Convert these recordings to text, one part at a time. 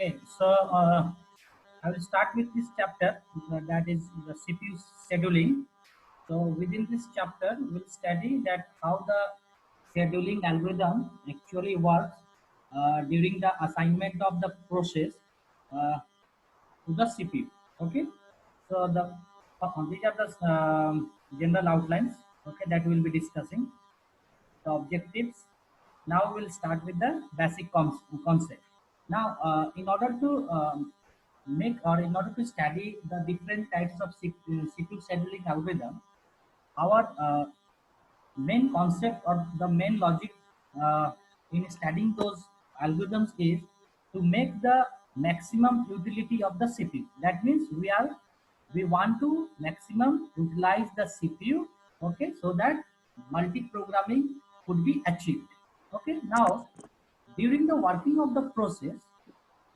Okay, so I will start with this chapter that is the CPU scheduling. So within this chapter, we'll study that how the scheduling algorithm actually works during the assignment of the process to the CPU. Okay, so these are the general outlines. Okay, that we will be discussing the objectives. Now we'll start with the basic concept. Now, in order to make or in order to study the different types of CPU scheduling algorithm, our main concept or the main logic in studying those algorithms is to make the maximum utility of the CPU. That means we want to maximum utilize the CPU, okay, so that multi-programming could be achieved. Okay, now during the working of the process,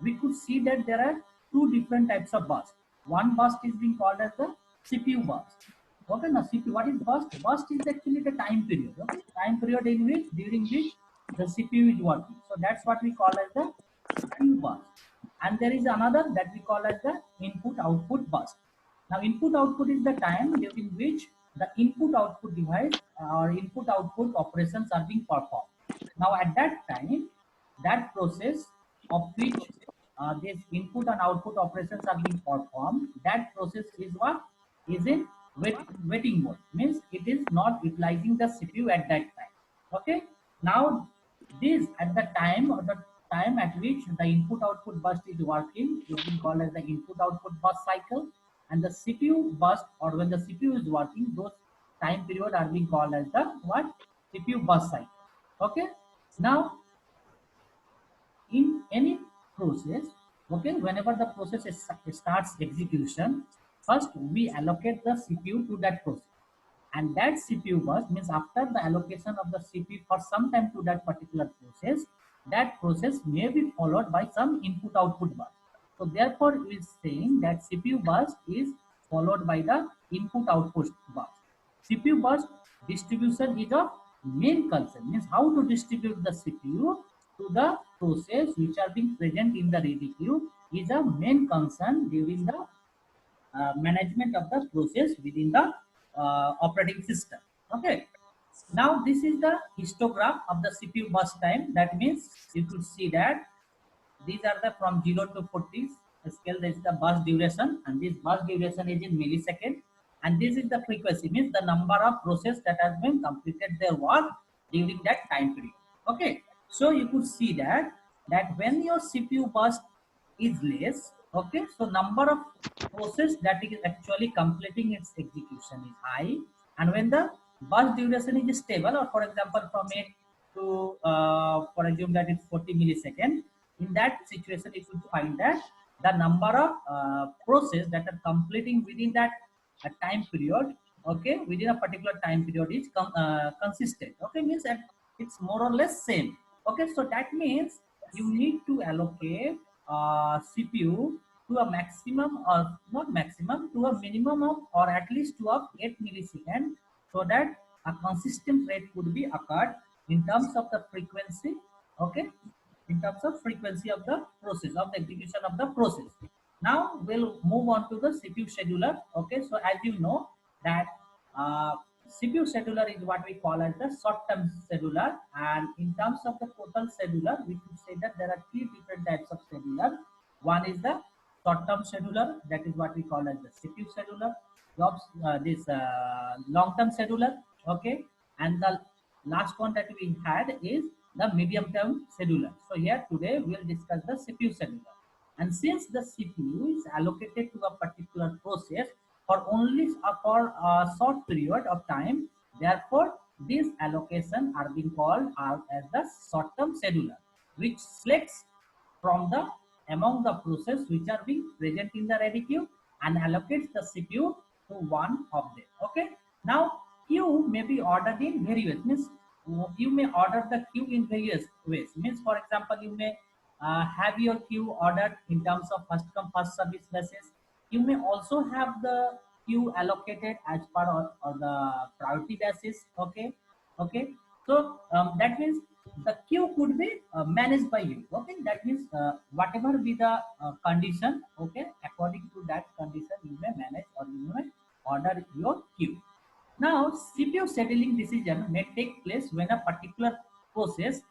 we could see that there are two different types of burst. One burst is being called as the CPU burst. Okay, now CPU, what is burst? Burst is actually the time period. Okay, time period in which during which the CPU is working. So that's what we call as the CPU burst. And there is another that we call as the input output burst. Now input output is the time during which the input output device or input output operations are being performed. Now at that time, that process of which this input and output operations are being performed, that process is what is in waiting mode, means it is not utilizing the CPU at that time. Okay, now this at the time or the time at which the input output burst is working is being called as the input output burst cycle, and the CPU burst or when the CPU is working, those time period are being called as the what, CPU burst cycle. Okay, now in any process, okay, whenever the process starts execution, first we allocate the CPU to that process, and that CPU burst means after the allocation of the CPU for some time to that particular process, that process may be followed by some input output burst. So therefore we is saying that CPU burst is followed by the input output burst. CPU burst distribution is of main concern, means how to distribute the CPU to the process which are being present in the ready queue is a main concern during the management of the process within the operating system. Okay. Now this is the histogram of the CPU burst time. That means you could see that these are the from 0 to 40 scale. This is the burst duration, and this burst duration is in millisecond. And this is the frequency, means the number of process that has been completed their work during that time period. Okay, so you could see that when your CPU burst is less, okay, so number of process that is actually completing its execution is high, and when the burst duration is stable, or for example from 8 to for assume that it's 40 millisecond, in that situation you could find that the number of process that are completing within that time period, okay, within a particular time period is consistent. Okay, means that it's more or less same. Okay, so that means you need to allocate CPU to a maximum or not maximum, to a minimum of or at least to of 8 millisecond, so that a consistent rate could be occurred in terms of the frequency. Okay, in terms of frequency of the process of the execution of the process. Now we'll move on to the CPU scheduler. Okay, so as you know that CPU scheduler is what we call as the short-term scheduler, and in terms of the total scheduler, we could say that there are three different types of scheduler. One is the short-term scheduler, that is what we call as the CPU scheduler. This long-term scheduler, okay, and the last one that we had is the medium-term scheduler. So here today we'll discuss the CPU scheduler. And since the CPU is allocated to a particular process for only for a short period of time, therefore these allocation are being called out as the short-term scheduler, which selects from the among the process which are being present in the ready queue and allocates the CPU to one of them. Okay. Now queue may be ordered in various, means you may order the queue in various ways. Means for example, you may have your queue ordered in terms of first come first service basis. You may also have the queue allocated as per or the priority basis. Okay, okay. So that means the queue could be managed by you. Okay, that means whatever be the condition, okay, according to that condition you may manage or you may order your queue. Now CPU scheduling decision may take place when a particular process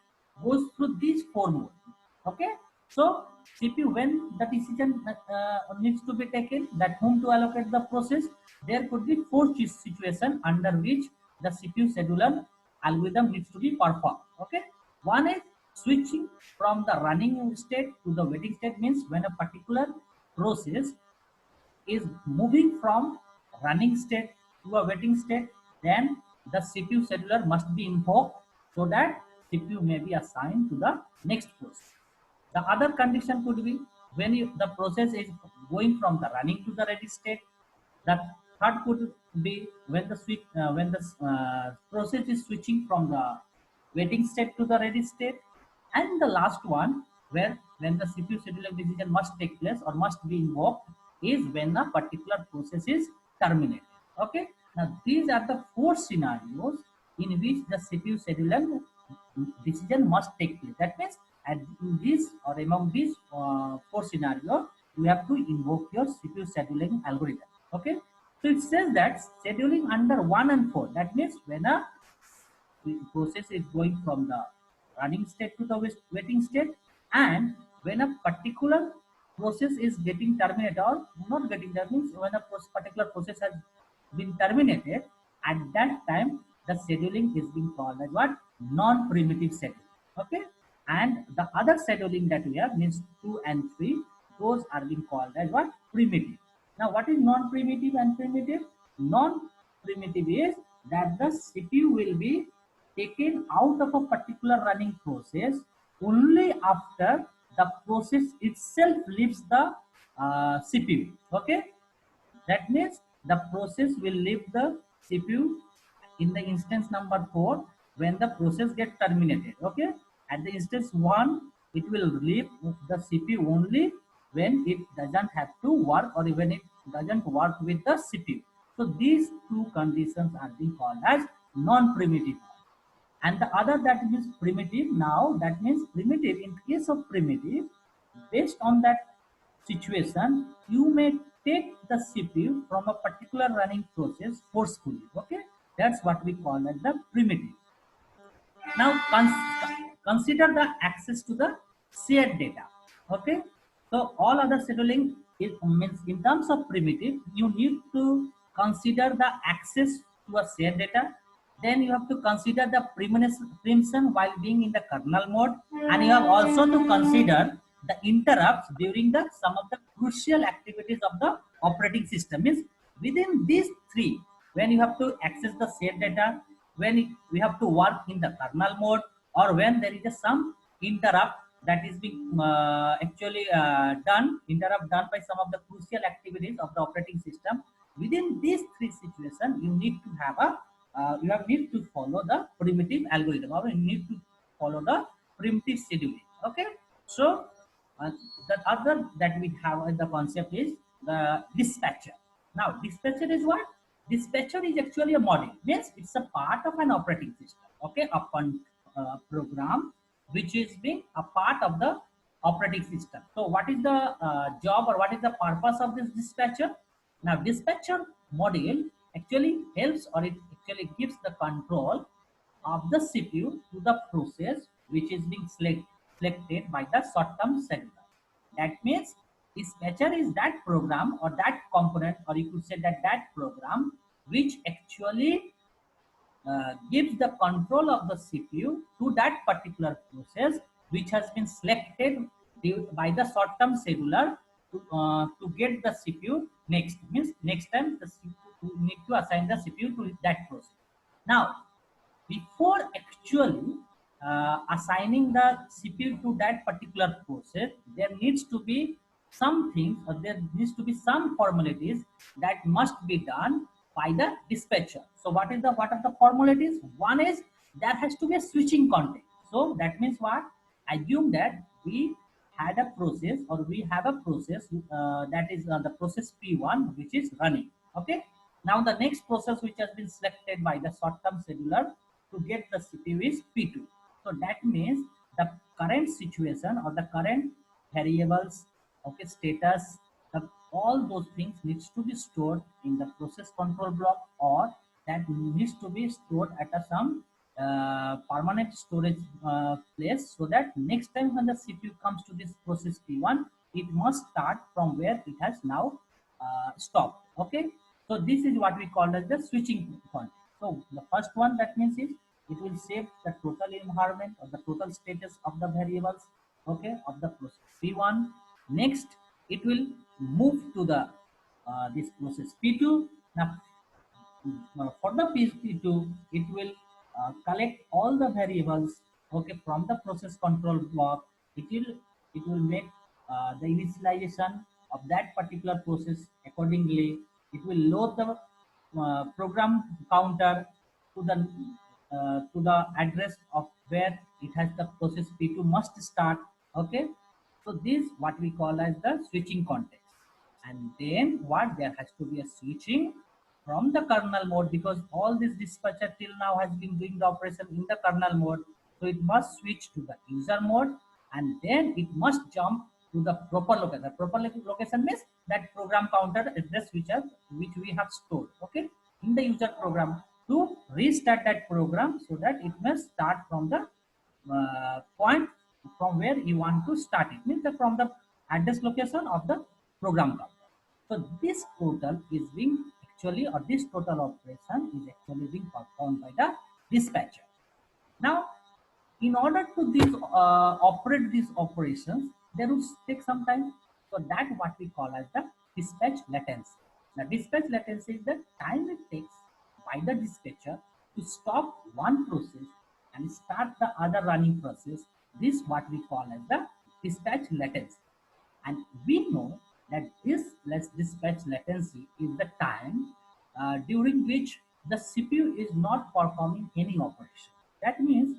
goes through these four modes. Okay, so CPU, when the decision needs to be taken that whom to allocate the process, there could be four situation under which the CPU scheduler algorithm needs to be performed. Okay, one is switching from the running state to the waiting state, means when a particular process is moving from running state to a waiting state, then the CPU scheduler must be invoked so that CPU may be assigned to the next process. The other condition could be when the process is going from the running to the ready state. The third could be when the process is switching from the waiting state to the ready state, and the last one where when the CPU scheduling decision must take place or must be invoked is when a particular process is terminated. Okay, now these are the four scenarios in which the CPU scheduling decision must take place. That means and in this or among these four scenarios, you have to invoke your CPU scheduling algorithm. Okay, so it says that scheduling under 1 and 4. That means when a process is going from the running state to the waiting state, and when a particular process is getting terminated or not getting terminated, when a particular process has been terminated, at that time the scheduling is being called as what? Non-primitive scheduling. Okay, and the other scheduling that we have means 2 and 3, those are being called as what? Primitive. Now what is non-primitive and primitive? Non-primitive is that the CPU will be taken out of a particular running process only after the process itself leaves the CPU. Okay, that means the process will leave the CPU in the instance number 4 when the process get terminated. Okay, at the instance 1 it will leave the CPU only when it doesn't have to work or when it doesn't work with the CPU. So these two conditions are being called as non-primitive. And the other that means primitive. Now that means primitive, in case of primitive, based on that situation you may take the CPU from a particular running process forcefully. Okay, that's what we call as the primitive. Now consider the access to the shared data. Okay, so all other scheduling is means in terms of primitive you need to consider the access to a shared data, then you have to consider the preemption while being in the kernel mode, and you have also to consider the interrupts during the some of the crucial activities of the operating system. Means within these three, when you have to access the shared data, when we have to work in the kernel mode, or when there is a some interrupt that is being actually interrupt done by some of the crucial activities of the operating system. Within these three situations you need to have a you have need to follow the primitive algorithm, or you need to follow the primitive scheduling. Okay, so uh, the other that we have in the concept is the dispatcher. Now dispatcher is what? Dispatcher is actually a module, means it's a part of an operating system. Okay, upon program which is being a part of the operating system. So what is the job or what is the purpose of this dispatcher? Now dispatcher module actually helps, or it actually gives the control of the CPU to the process which is being selected by the short-term scheduler. That means dispatcher is that program or that component, or you could say that that program which actually gives the control of the CPU to that particular process which has been selected by the short-term scheduler to get the CPU next. Means next time the CPU, you need to assign the CPU to that process. Now, before actually assigning the CPU to that particular process, there needs to be some things, or there needs to be some formalities that must be done by the dispatcher. So what are the formalities? One is there has to be a switching context. So that means what? Assume that we had a process, or we have a process that is the process P1 which is running. Okay, now the next process which has been selected by the short-term scheduler to get the CPU is P2. So that means the current situation or the current variables, okay, status, all those things needs to be stored in the process control block, or that needs to be stored at a some permanent storage place, so that next time when the CPU comes to this process P1, it must start from where it has now stopped. Okay, so this is what we call as the switching point. So the first one, that means is it will save the total environment or the total status of the variables, okay, of the process P1. Next, it will move to the this process P2. Now, for the P2, it will collect all the variables, okay, from the process control block. It will make the initialization of that particular process accordingly. It will load the program counter to the address of where it has the process P2 must start. Okay, so this what we call as the switching context. And then what, there has to be a switching from the kernel mode, because all this dispatcher till now has been doing the operation in the kernel mode. So it must switch to the user mode, and then it must jump to the proper location. The proper location means that program counter address which we have stored, okay, in the user program, to restart that program, so that it must start from the point from where you want to start it, means from the address location of the program counter. So this total is being actually, or this total operation is actually being performed by the dispatcher. Now, in order to operate these operations, there will take some time. So that what we call as the dispatch latency. The dispatch latency is the time it takes by the dispatcher to stop one process and start the other running process. This what we call as the dispatch latency. And we know that this less dispatch latency is the time during which the CPU is not performing any operation. That means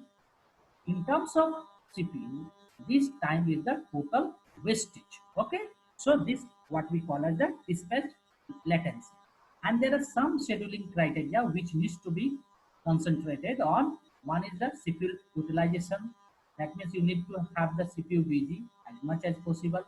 in terms of CPU, this time is the total wastage. Okay, so this what we call as the dispatch latency. And there are some scheduling criteria which needs to be concentrated on. One is the CPU utilization. That means you need to have the CPU busy as much as possible.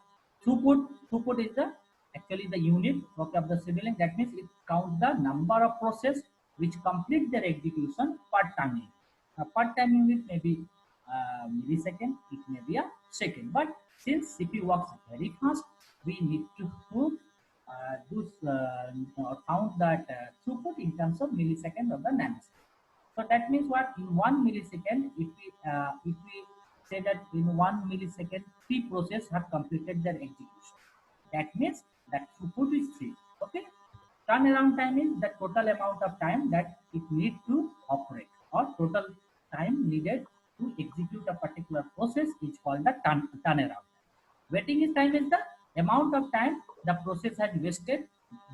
Throughput is the actually the unit, okay, of the scheduling. That means it counts the number of process which complete their execution per time unit. Per time unit may be millisecond, it may be a second. But since CPU works very fast, we need to do count that throughput in terms of millisecond or the nanosecond. So that means what, in 1 millisecond, if we say that in 1 millisecond, 3 processes have completed their execution. That means that throughput is 3. Okay. Turnaround time is the total amount of time that it needs to operate, or total time needed to execute a particular process is called the turnaround time. Waiting time is the amount of time the process has wasted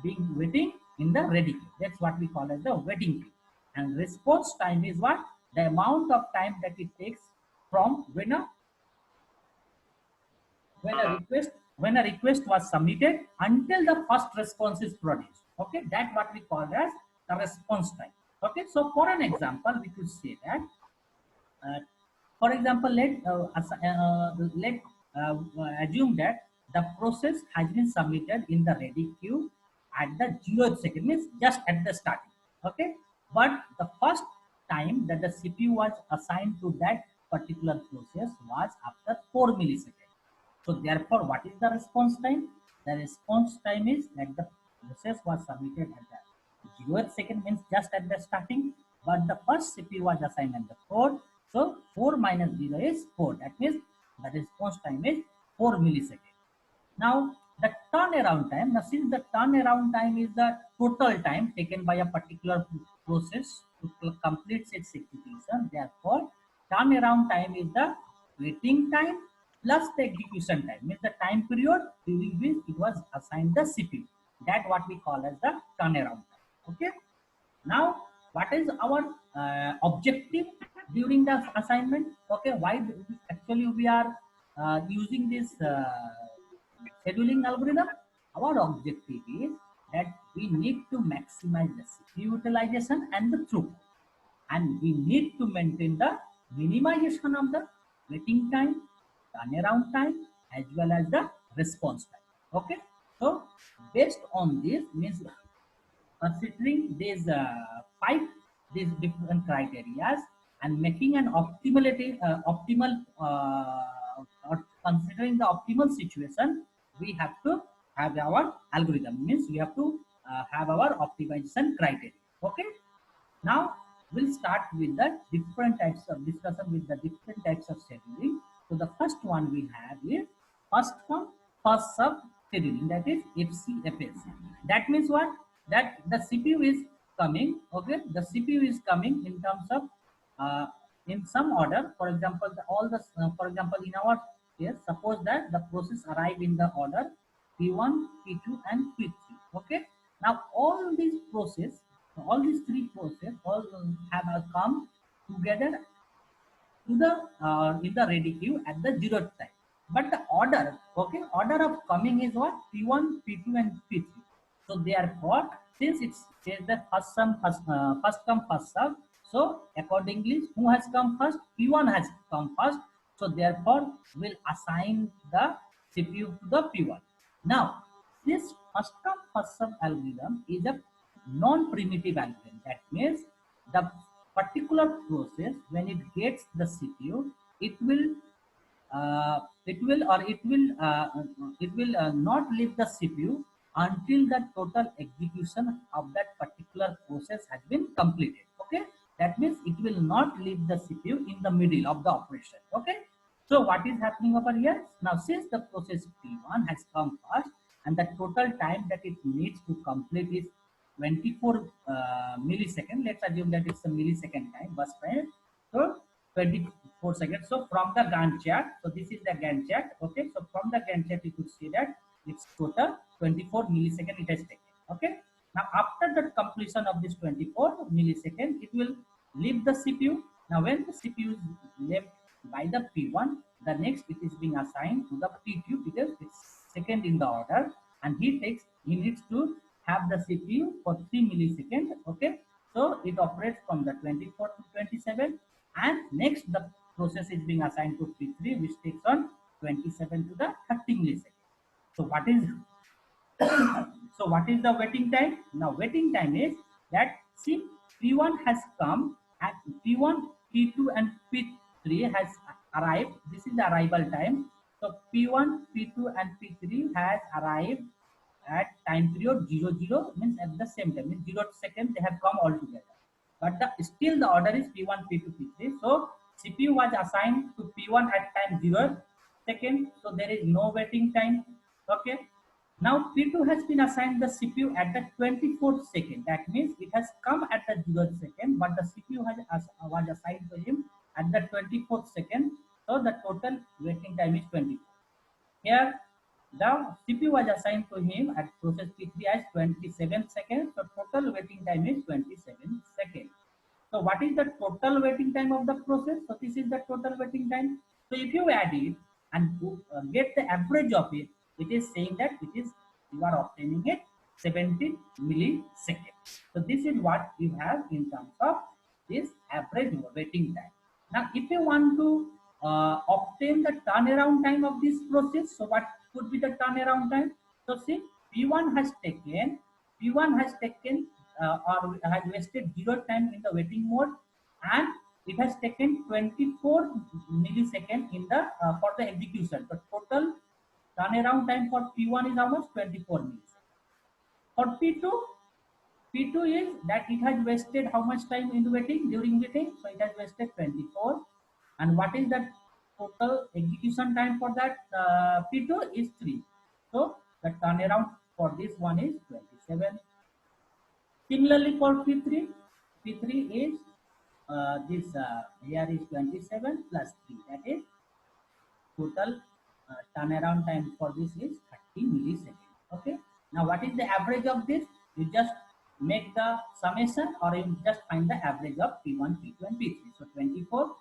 being waiting in the ready queue. That's what we call as the waiting queue. And response time is what, the amount of time that it takes from when a request was submitted until the first response is produced. Okay, that what we call as the response time. Okay, so for an example, we could say that, uh, for example, let assume that the process has been submitted in the ready queue at the 0th second, means just at the starting. Okay, but the first time that the CPU was assigned to that particular process was after 4 milliseconds. So therefore, what is the response time? The response time is that the process was submitted at the 0th second, means just at the starting, but the first CPU was assigned at the 4th. So 4 minus 0 is 4. That means the response time is 4 milliseconds. Now the turnaround time, now since the turnaround time is the total time taken by a particular process to complete its execution, therefore turnaround time is the waiting time plus the execution time, means the time period during which it was assigned the CPU. That what we call as the turnaround time. Okay. Now, what is our objective during the assignment? Okay, why actually we are using this scheduling algorithm? Our objective is that we need to maximize the CPU utilization and the throughput, and we need to maintain the minimization of the waiting time, turnaround time, as well as the response time. Okay, so based on this means considering five these different criteria and making an optimal or considering the optimal situation, we have to have our algorithm means we have to have our optimization criteria. Okay, now we'll start with the different types of discussion with the different types of scheduling. So the first one we have is first come first serve scheduling, that is FCFS. That means what? That the CPU is coming. Okay, the CPU is coming in terms of uh, in some order. For example, for example in our case, suppose that the process arrive in the order P1, P2, and P3. Okay, now all these three processes all have come together to the in the ready queue at the zeroth time. But the order, okay, order of coming is what? P1, P2, and P3. So therefore, since it's the first come first serve, so accordingly, who has come first? P1 has come first. So therefore, we'll assign the CPU to the P1. Now, this first come first serve algorithm is a non-primitive algorithm. That means the particular process when it gets the CPU, it will not leave the CPU until the total execution of that particular process has been completed. Okay, that means it will not leave the CPU in the middle of the operation. Okay, so what is happening over here now? Since the process P1 has come first and the total time that it needs to complete is 24 millisecond. Let's assume that it's a millisecond time, bus time. So 24 seconds. So from the Gantt chart, so this is the Gantt chart. Okay, so from the Gantt chart, you could see that it's total 24 millisecond it has taken. Okay, now after the completion of this 24 millisecond, it will leave the CPU. Now when the CPU is left by the P1, the next it is being assigned to the P2 because it's second in the order, and he needs to have the CPU for 3 milliseconds. Okay, so it operates from the 24 to 27, and next the process is being assigned to P3, which takes on 27 to the 30 milliseconds. So what is the waiting time? Now waiting time is that see P1 has come at P1, P2, and P3 has arrived. This is the arrival time. So P1, P2, and P3 has arrived at time period 00, means at the same time, in 0 seconds they have come all together. But still the order is P1, P2, P3. So CPU was assigned to P1 at time 0 second. So there is no waiting time. Okay. Now P2 has been assigned the CPU at the 24th second. That means it has come at the 0th second, but the CPU was assigned to him at the 24th second. So the total waiting time is 24. Here the CPU was assigned to him at process P3 as 27 seconds. So total waiting time is 27 seconds. So what is the total waiting time of the process? So this is the total waiting time. So if you add it and get the average of it, it is saying that you are obtaining it 70 milliseconds. So this is what you have in terms of this average waiting time. Now, if you want to obtain the turnaround time of this process, so what could be the turnaround time? So see, P1 has taken or has wasted 0 time in the waiting mode, and it has taken 24 milliseconds in the for the execution. The total turnaround time for P1 is almost 24 milliseconds. For P2 is that it has wasted how much time in waiting during waiting? So it has wasted 24. And what is the total execution time for that P2 is 3. So the turnaround for this one is 27. Similarly for P3 is this here is 27 plus 3. That is total turnaround time for this is 30 milliseconds. Okay. Now what is the average of this? You just make the summation or you just find the average of P1, P2, and P3. So 24,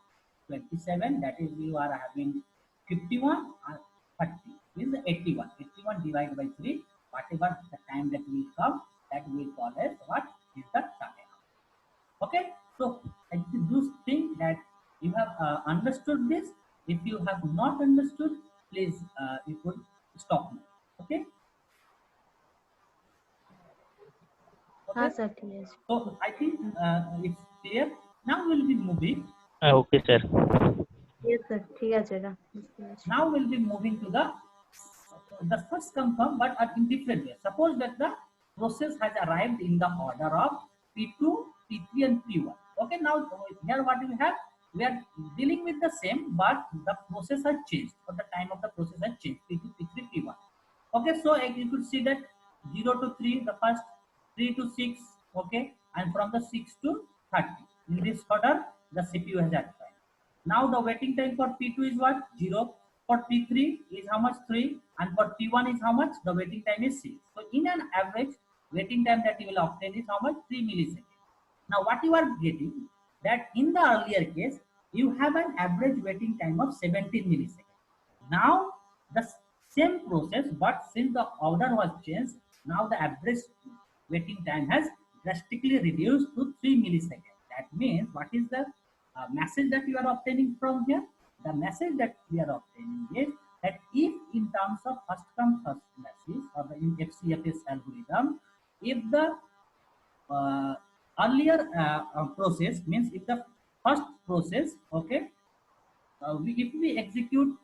27, that is you are having 51 or 30 is 81. 81 divided by 3, whatever the time that will come, that we call as what is the turnaround. Okay. So I do think that You have understood this? If you have not understood, please you could stop me. Okay. हाँ Okay. Sir ठीक है। So I think it's clear. Now we'll be moving. Okay, sir. Yes sir ठीक है चलेगा। Now we'll be moving to the first confirm, but in different way. Suppose that the process has arrived in the order of P2, P3, and P1. Okay, now here what we have, we are dealing with the same, but the process has changed, or the time of the process has changed. P2, P3, P1. Okay, so you could see that 0 to 3, the first, 3 to 6, okay, and from the 6 to 30. In this order, the CPU has acquired. Now the waiting time for P2 is what? 0. For P3 is how much? 3. And for P1 is how much? The waiting time is 6. So in an average, waiting time that you will obtain is how much? 3 milliseconds. Now what you are getting, that in the earlier case, you have an average waiting time of 17 milliseconds. Now the same process, but since the order was changed, now the average waiting time has drastically reduced to 3 milliseconds. That means what is the message that you are obtaining from here? The message that we are obtaining is that if in terms of first come first basis, or the in FCFS algorithm, if the earlier process, means if the first process, okay, if we execute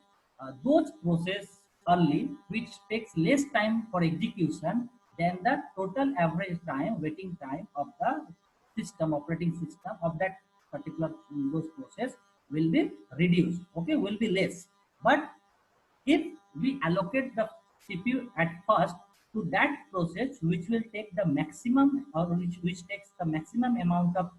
those process early, which takes less time for execution, then the total average time, waiting time of the system, operating system of that particular those process will be reduced. Okay, will be less. But if we allocate the CPU at first to that process which will take the maximum, or which takes the maximum amount of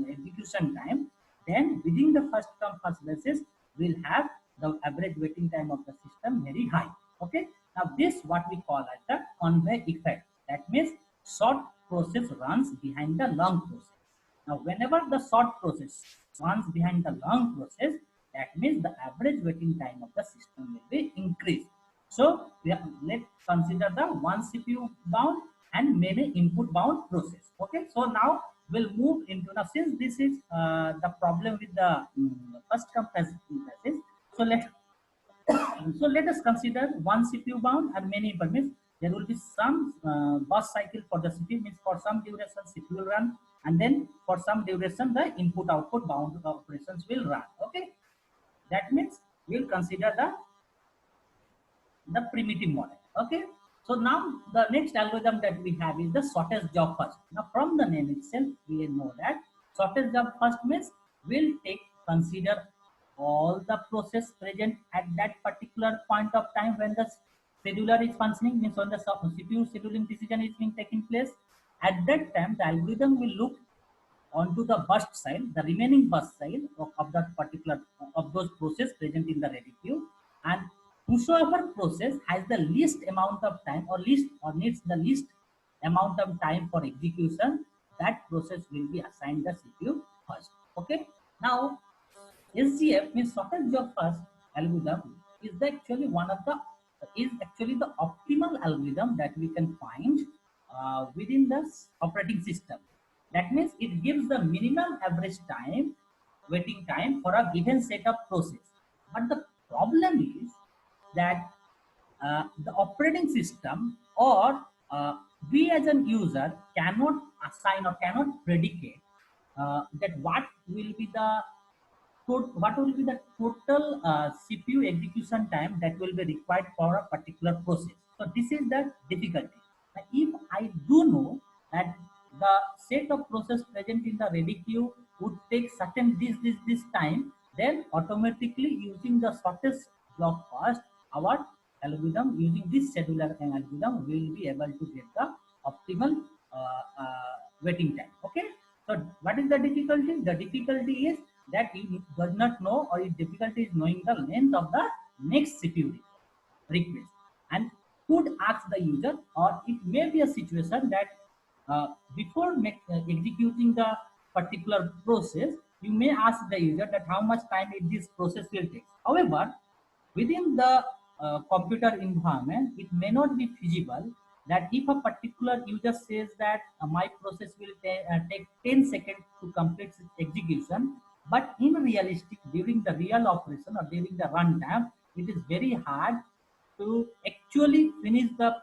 execution time, then within the first come first basis we'll have the average waiting time of the system very high. Okay, now this what we call as the conveyor effect. That means short process runs behind the long process. Now, whenever the short process runs behind the long process, that means the average waiting time of the system will be increased. So, let's consider the one CPU bound and many input bound process. Okay, so now we'll move into, now since this is the problem with the first come first basis, so let us consider one CPU bound and many input. Means there will be some burst cycle for the CPU, means for some duration CPU will run, and then for some duration the input output bound operations will run. Okay, that means we'll consider the primitive model. Okay, so now the next algorithm that we have is the shortest job first. Now from the name itself we know that shortest job first means will take consider all the process present at that particular point of time when the scheduler is functioning, means when the CPU scheduling decision is being taken place. At that time the algorithm will look onto the burst side, the remaining burst side of that particular of those process present in the ready queue, and whosoever process has the least amount of time, or least, or needs the least amount of time for execution, that process will be assigned the CPU first. Okay. Now SGF means shortest job first algorithm is actually one of the is actually the optimal algorithm that we can find within the operating system. That means it gives the minimum average time, waiting time for a given set of process. But the problem is that the operating system, or we as an user cannot assign or cannot predicate that what will be the total CPU execution time that will be required for a particular process. So this is the difficulty. If I do know that the set of process present in the ready queue would take certain this time, then automatically using the shortest block first, our algorithm using this scheduler and algorithm will be able to get the optimal waiting time. Okay. So what is the difficulty? The difficulty is that you does not know, or difficulty is knowing the length of the next CPU request, and could ask the user, or it may be a situation that before executing the particular process, you may ask the user that how much time this process will take. However, within the computer environment, it may not be feasible that if a particular user says that my process will take 10 seconds to complete its execution, But in realistic, during the real operation or during the runtime, it is very hard to actually finish the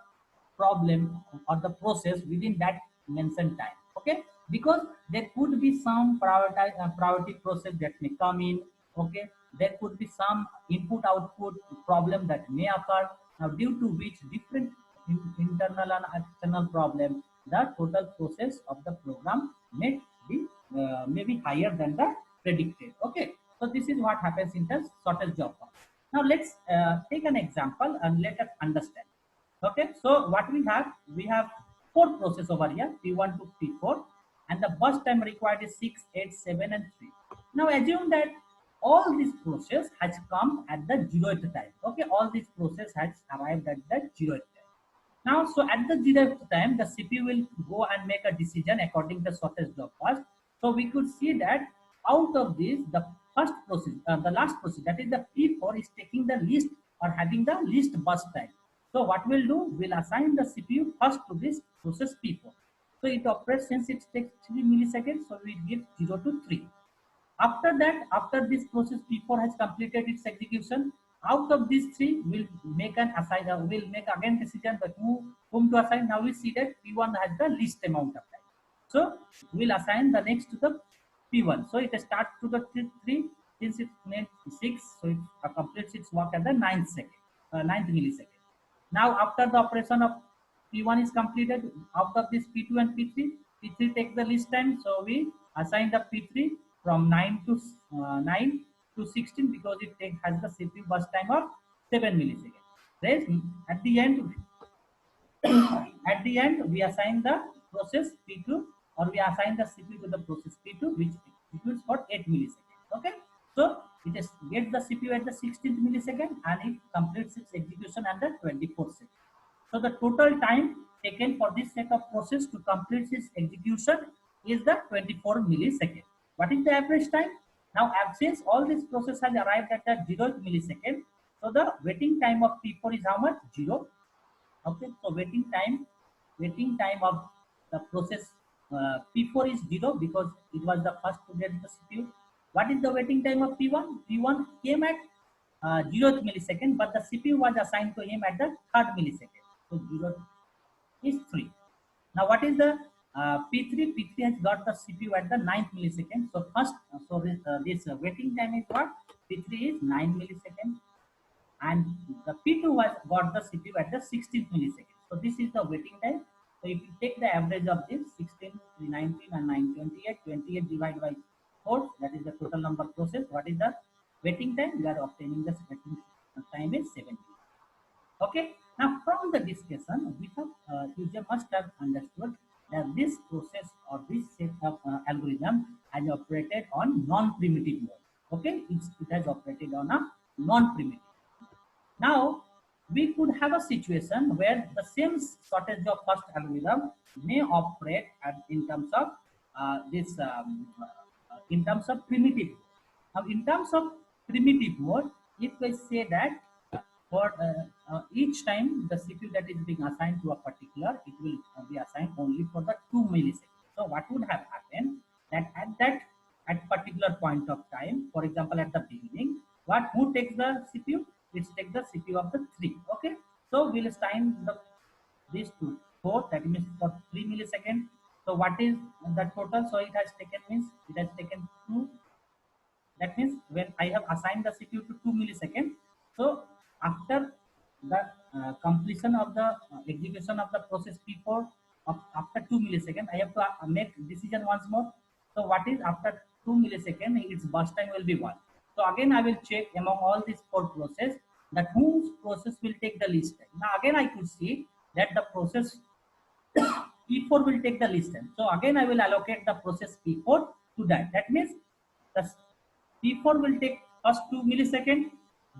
problem or the process within that mentioned time. Okay, because there could be some priority process that may come in. Okay, there could be some input output problem that may occur, now due to which different internal and external problem, the total process of the program may be higher than the predicted. Okay, so this is what happens in the shortest job cost. Now let's take an example and let us understand. Okay, so what we have four process over here, P1 to P4, and the burst time required is 6, 8, 7, and 3. Now assume that all this process has come at the 0th time. Okay, all this process has arrived at the 0th time. Now, so at the 0th time, the CPU will go and make a decision according to the shortest job cost. So we could see that out of this, the first process, the last process, that is the P4, is taking the least or having the least burst time. So what we'll do, we'll assign the CPU first to this process P4. So it operates, since it takes 3 milliseconds, so we give 0 to 3. After that, after this process P4 has completed its execution, out of these three, we'll make an assign. We'll make again decision that whom to assign. Now we see that P1 has the least amount of time, so we'll assign the next to the P1. So it starts to the 3 since it made 6, so it completes its work at the 9th millisecond. Now after the operation of P1 is completed, out of this P2 and P3, P3 takes the least time, so we assign the P3 from 9 to 16 because has the CPU burst time of 7 milliseconds. Then at the end, we assign the process P2, or we assign the CPU to the process P2, which executes for 8 milliseconds. Okay, so it is get the CPU at the 16th millisecond and it completes its execution under 24 seconds. So the total time taken for this set of process to complete its execution is the 24 milliseconds. What is the average time? Now, since all this process has arrived at the 0th millisecond, so the waiting time of P4 is how much? 0. Okay, so waiting time of the process P4 is 0 because it was the first to get the CPU. What is the waiting time of P1? P1 came at 0th millisecond, but the CPU was assigned to him at the 3rd millisecond. So 0 is 3. Now what is the P3? P3 has got the CPU at the 9th millisecond. So first, this waiting time is what? P3 is 9 milliseconds, and the P2 was got the CPU at the 16th millisecond. So this is the waiting time. So if you take the average of this 16, 19, and 9, 28, 28 divided by 4, that is the total number process. What is the waiting time? We are obtaining the waiting time is 7. Okay. Now from the discussion, we have you must have understood that this process or this set of algorithm has operated on non-primitive mode. Okay, it has operated on a non-primitive. Now, we could have a situation where the same shortage of first algorithm may operate in terms of in terms of primitive. Now, in terms of primitive mode, if I say that for each time the CPU that is being assigned to a particular, it will be assigned only for the 2 milliseconds. So, what would have happened that at particular point of time, for example, at the beginning, who takes the CPU? It takes the CPU of the 3. Okay, so we'll assign these to 4, that means for 3 milliseconds. So what is the total? So it has taken 2. That means when I have assigned the CPU to 2 milliseconds, so after the completion of the execution of the process P4 after 2 milliseconds, I have to make decision once more. So what is after 2 milliseconds? Its burst time will be 1. So again, I will check among all these 4 processes that whose process will take the least time. Now again, I could see that the process P4 will take the least time. So again, I will allocate the process P4 to that. That means the P4 will take first 2 milliseconds,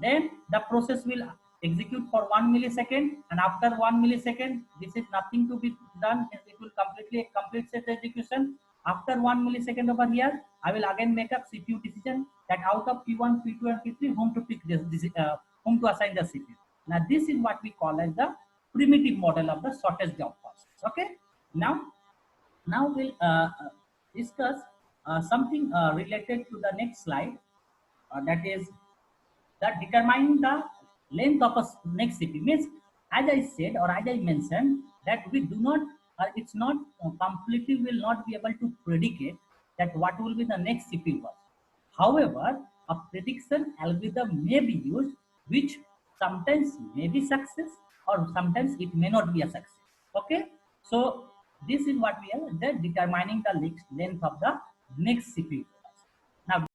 then the process will execute for 1 millisecond, and after 1 millisecond, this is nothing to be done, it will completely complete set execution. After 1 millisecond over here, I will again make a CPU decision that out of P1, P2, and P3, whom to pick whom to assign the CPU. Now this is what we call as the primitive model of the shortest job cost. Okay. Now we'll discuss something related to the next slide, that is that determining the length of a next CPU means, as I said or as I mentioned, that we do not, it's not completely will not be able to predicate that what will be the next CPU burst. However, a prediction algorithm may be used, which sometimes may be success or sometimes it may not be a success. Okay, so this is what we are, that determining the length of the next CPU. Now